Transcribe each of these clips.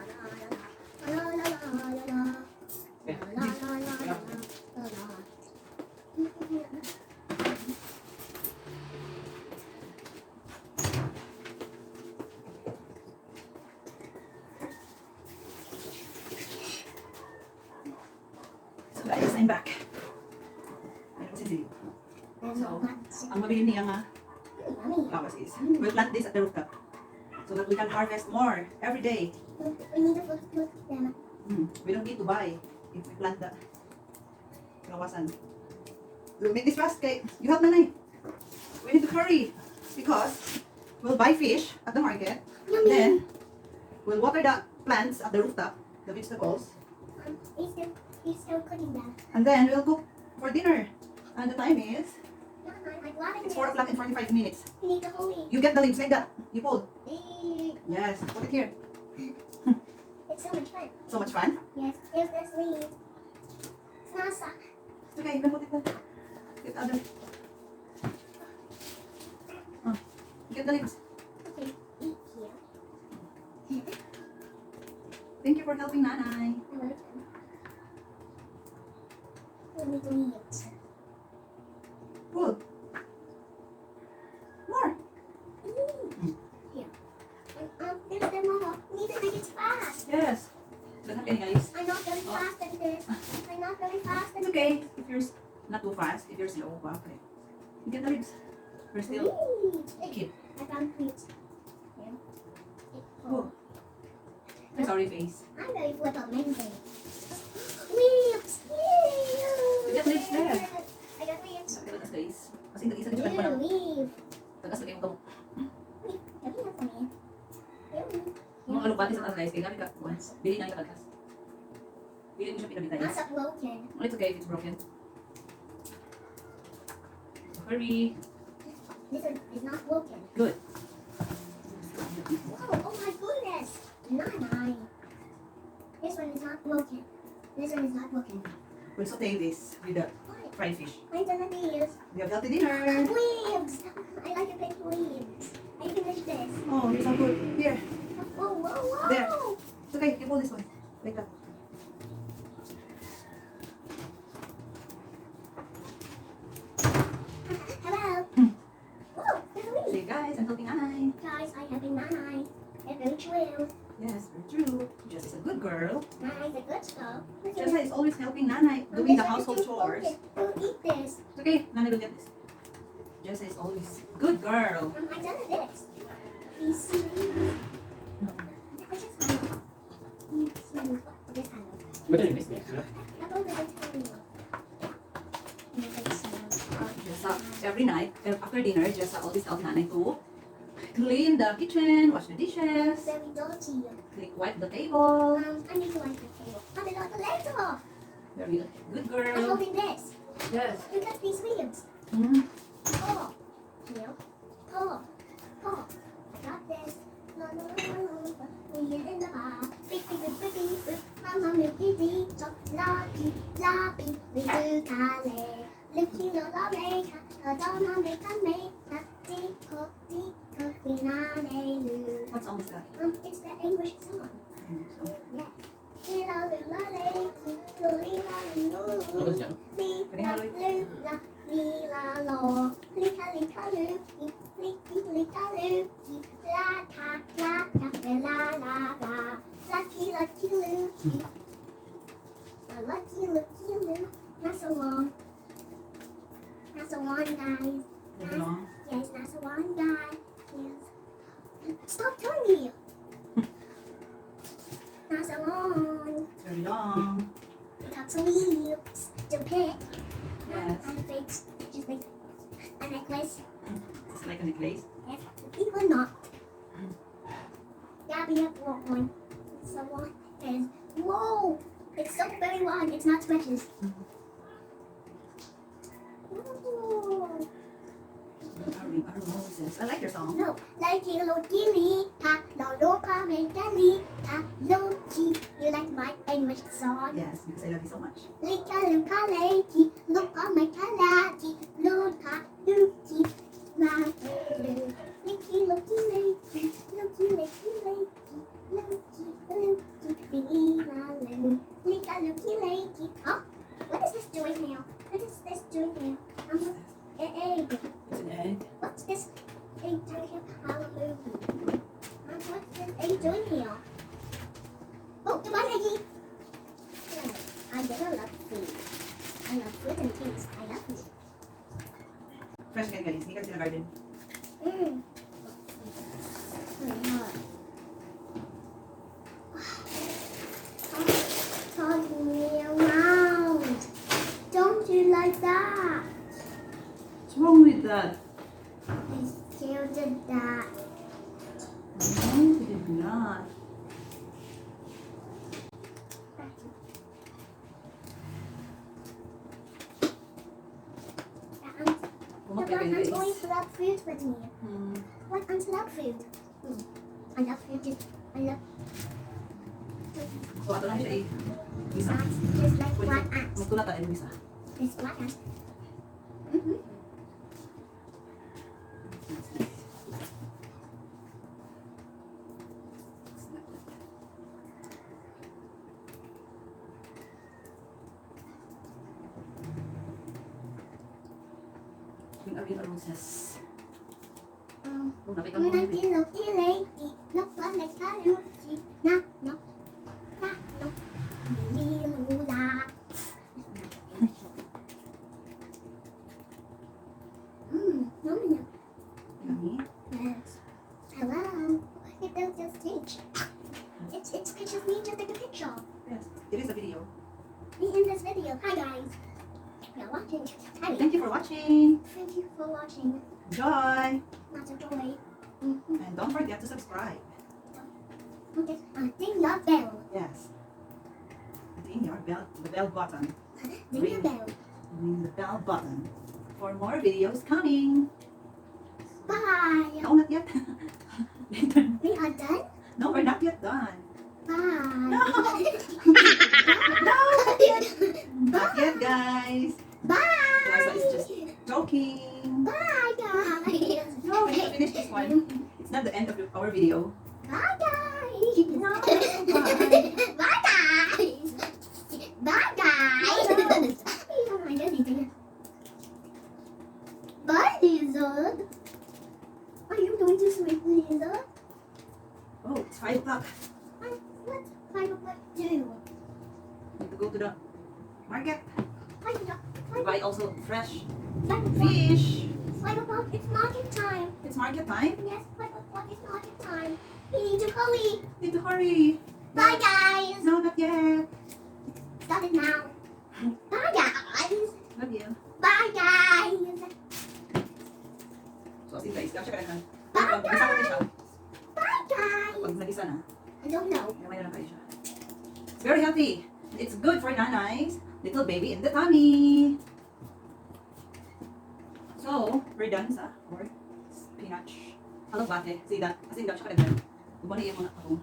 So guys, I'm back. Ayun si Zilip. So, ang mabili niya nga flowers is, we'll plant this at the rooftop. So that we can harvest more every day. We need to put them. We don't need to buy if we plant the kawasan. We'll make this fast, okay? You help Nanay. We need to hurry because we'll buy fish at the market. Then we'll water the plants at the rooftop, the vegetables. He's still cooking them. And then we'll cook for dinner. And the time is, Like it's 4 o'clock and 45 minutes. We need to hold it. You get the leaves like that. You pull. Yes, put it here. It's so much fun. So much fun. Yes, here's this leaf. It's not stuck. It's okay, you can put it there. Get other. Oh, get the leaves. Okay, eat here. Thank you for helping Nanay. We need to eat. Pull. More. Here. There's the more. We need to make it fast. Yes. Don't have any guys. I'm not very fast at this. I'm not very fast at It's okay if you're not too fast. If you're slow, okay. You get the leaves. We're still cute. I found treats. Here. Oh. I'm sorry, face. I'm very flip of amazing. Leaves! You get leaves there. I got leaves. Sabi ka lang guys. Kasi nag-isa ka dyan pa lang. Leave. Tagas lagay mo gamot. Sabi nga sa amin. Mga alugbati sa tagas guys. Kaya gamit ka. Once. Bili na yung tagas. Bili mo siya pinamitayin. Nasa broken. Oh, it's okay if it's broken. Hurry. This one is not broken. Good. Whoa, oh my goodness. Nine. This one is not broken. This one is not broken. We'll saute this with the What? fried fish. I'm gonna these. We have healthy dinner. Leaves. I like to pick leaves. I finish this. Oh, you're so good. Here. Whoa, whoa, whoa. There. It's okay. You hold this one. Like that. Hello. Whoa, there's a leaf. Say, guys, I'm helping Anai. Guys, I have a nine. They're very true. Yes, very true. Jess is a good girl. Nine's a good girl. Jessa is always helping Nanai doing the household chores. Don't eat this. It's okay. Nanai will get this. Jessa is always good girl. I done this. He's sweet. I just have this hand. Betul ni mesti. How about the tiny one? Jessa, every night, after dinner, Jessa always help Nanai to clean the kitchen, wash the dishes, Very dirty. wipe the table. I need to wipe the table. I mean, like the legs off. Very good I'm girl. holding this. Yes. Look at these ribs. Mm. Paw. Heel. Paw. Paw. I got this. La la la la la. We in the bar. Beep beep beep beep beep beep. Mama milky beep. So lucky, lucky. We do kale. Lucky lo lo make. A donna make a make. A tico tico. Finale lu. What song is that? It's the English song. So, Yeah. Lila lula lady. Lula lula. Apa siapa? Lila lula. Lila lo. Lika lika luki. Liki lika luki. La ta la ta la la la. Lucky lucky luki. Lucky lucky luki. That's a long. That's a one, guys. very long. Yes, that's a one, guys. Yes. Stop telling me. That's a long. Very long. Lots of leaves to pick. Yes. And a big, just like a necklace. It's like a necklace. Yes, people not. Gabby have brought one. Someone is. Whoa! It's so very long. It's not stretches. Ooh. Our Moses. I like your song. No, like you look gilly, ha, no look gilly, ha, loki. You like my English song? Yes, because I love you so much. Lika luka leki, look on my kalaki, luka luki, my blue. Licky looky lakey, looky lakey lakey, looky looky, lila loo. Lika looky lakey. Oh, what is this doing now? What is this doing now? Egg. It's an egg. What's this egg doing here? Hallelujah. What's this egg doing here? Oh, come on, Eggie. Yeah, I do love food. I love food and things. I love food. Fresh again, guys. Sneakers in the garden. Mmm. Tossing me around. Don't you like that? What's wrong with that? I still did that. No, you did not. The black ants always love food with me. Hmm. Black ants love food. I love food too. I love So, ato lang siya isa. ants just like black ants. Magtula tayo ng isa. It's black ants. Yung arena roses. Um, Kung nakita I'm mo, not looky lady. Look what like a looky. No, no. No, no. Lila. Yummy. yummy. Yes. Hello. It does just change. It's pictures me just take a picture. Yes, it is a video. Me in this video. Hi guys. You're watching. Hi. Thank you for watching. Thank you for watching. Enjoy. Not a joy. And don't forget to subscribe. Okay. Ding your bell. Yes. Ring your bell, the bell button. Ring the bell. Ring the bell button for more videos coming. Bye. No, not yet. We are done. No, we're not yet done. Bye. No. No, not yet, guys. Bye. Guys, it's just joking. Bye, guys. No, we need to finish this one. It's not the end of our video. Bye, guys. No, bye. Bye, guys. Bye, guys. Bye, lizard. Are you going to sleep, lizard? Oh, it's 5 o'clock. What 5 o'clock do? Need to go to the market. 5 o'clock. We buy also fresh 5 o'clock. fish. 5 o'clock. It's market time. It's market time. Yes, 5 o'clock is market time. We need to hurry. Need to hurry. Bye, guys. No, not yet. Start it now. Bye, guys. Love you. Bye, guys. So, as in guys, kapsya ka na. Bye, Pag nagisa ko na siya. Bye, guys. Pag nagisa na, I don't know. gamay na lang kayo siya. It's very healthy. It's good for nanay's little baby in the tummy. So, we're done sa our spinach. Alugbati. See that? As in kapsya ka na. Bumali yung mga ako.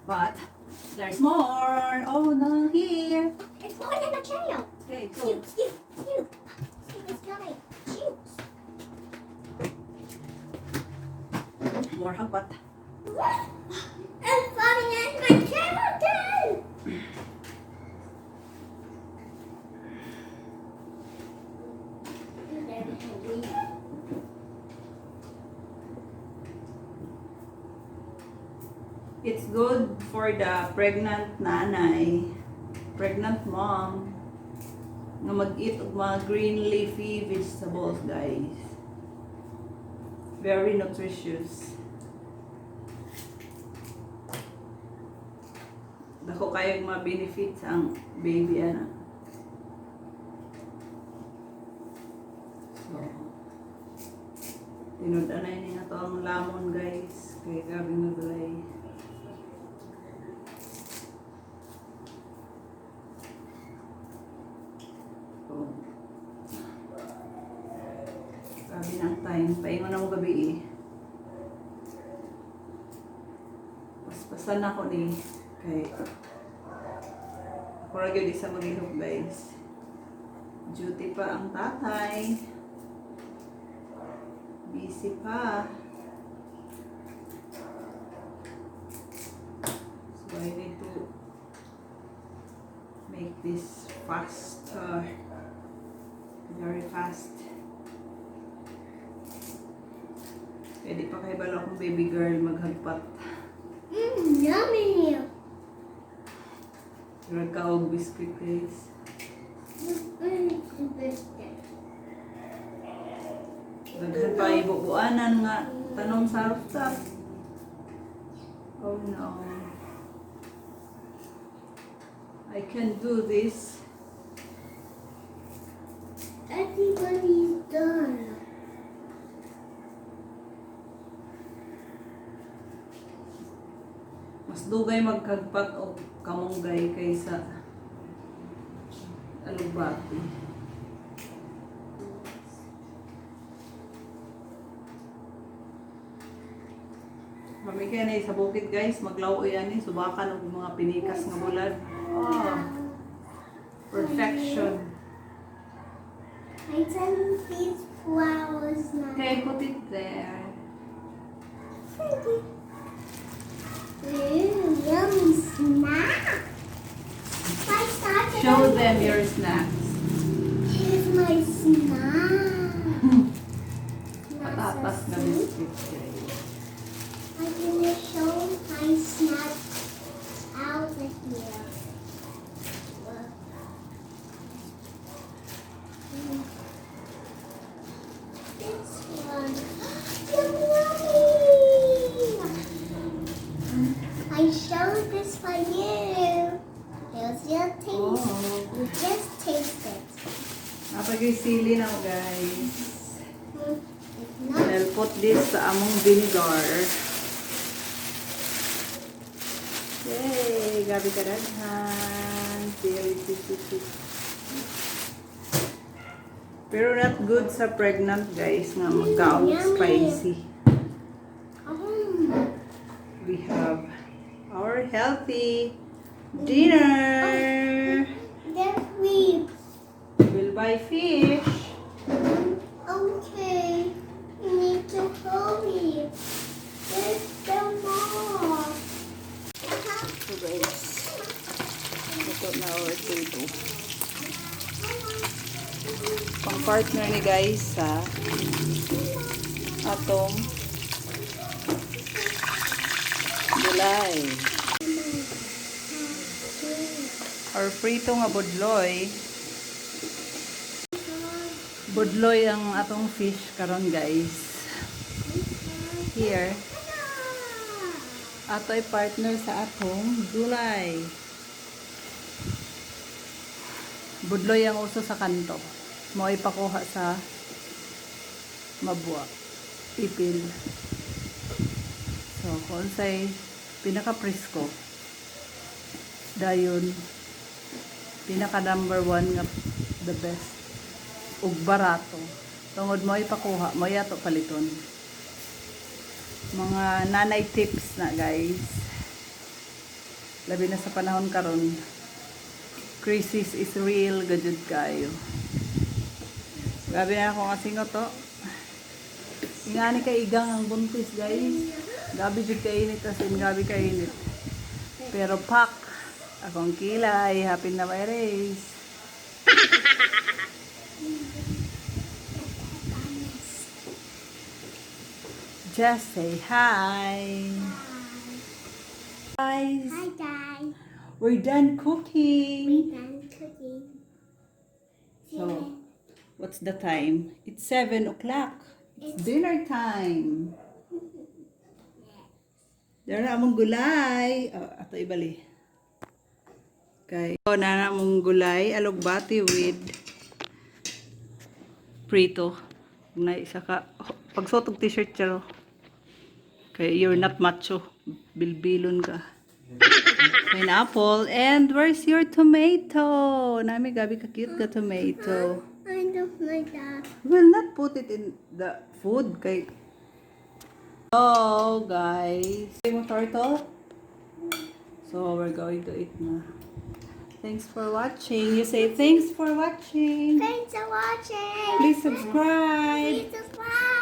But, there's more. Oh, no, here. It's more than a trail. Okay, so, Shoot. It's coming. Shoot. more hagbat. I'm falling in my camera again. It's good for the pregnant nanay, pregnant mom, na mag-eat of mga green leafy vegetables, guys. Very nutritious. Dako kayong mga benefits ang baby, ana. So, tinud-anay niya to ang lamon, guys. Kaya gabi maglay. Sabi ng time, paingon na mo gabi eh. Paspasan ako ni kay ako rin yun isa maghihop, guys. Duty pa ang tatay. Busy pa. So I need to make this faster. Very fast. Pwede pa kayo bala akong baby girl maghagpat. Yummy. Nagkaog biscuit, guys. Daghan pa ibubuanan nga tanong sa rooftop. Oh no. I can do this. Everybody's done. Mas dugay magkagpat o kamunggay kaysa alugbati. Mamigay na sa bukid, guys, maglaw yan eh, subakan og mga pinikas nga bulad. Oh, perfection. I send these flowers now. Okay, put it there. Ooh, yummy snack. I started. Show them your snacks. Here's my snack. Patatas na biscuits, guys. I'm gonna show my snack out of here. Look. This one. Yummy! I showed this for you. Here's your taste. Oh. You just taste it. Napag-isili na mo, guys. If not, I'll put this sa among vinegar. Yay! Gabi ka daghan. Very tasty. Pero not good sa pregnant guys nga magkaon spicy. We have our healthy dinner. There's ribs. We'll buy fish. Okay. You need to hurry. There's still more. So guys, ito na our potato. Pang partner ni guys sa atong gulay. Or prito nga budloy. Budloy ang atong fish karon guys. Here. Ato ay partner sa atong gulay. Budloy ang uso sa kanto. Mo ipakuha sa mabwa. Pipil. So, kung sa'y pinaka-presko, dayon, pinaka number 1 nga the best. Ug barato. Tungod mo ipakuha, mo yato paliton. Mga nanay tips na guys. Labi na sa panahon karon. Crisis is real, gadud kayo. Gabi na akong asingot to. Ingani kay igang ang buntis guys. Gabi jud kainit asin gabi kainit. Pero pak akong kilay, happy na may race. Just say hi. Guys, Hi guys. we're done cooking. We're done cooking. So, what's the time? It's 7 o'clock. It's dinner time. There na among gulay. Oh, ato ibali. Okay. So, na among gulay. Alugbati with prito. Na isa ka. Oh, pagsotog t-shirt charo. Okay, you're not macho. Bilbilon ka. Pineapple. And where's your tomato? Nami gabi ka cute ka tomato. I don't like that. We'll not put it in the food. Kay... Oh, guys. Yung turtle. So, we're going to eat na. Thanks for watching. You say thanks for watching. Thanks for watching. Please subscribe. Please subscribe.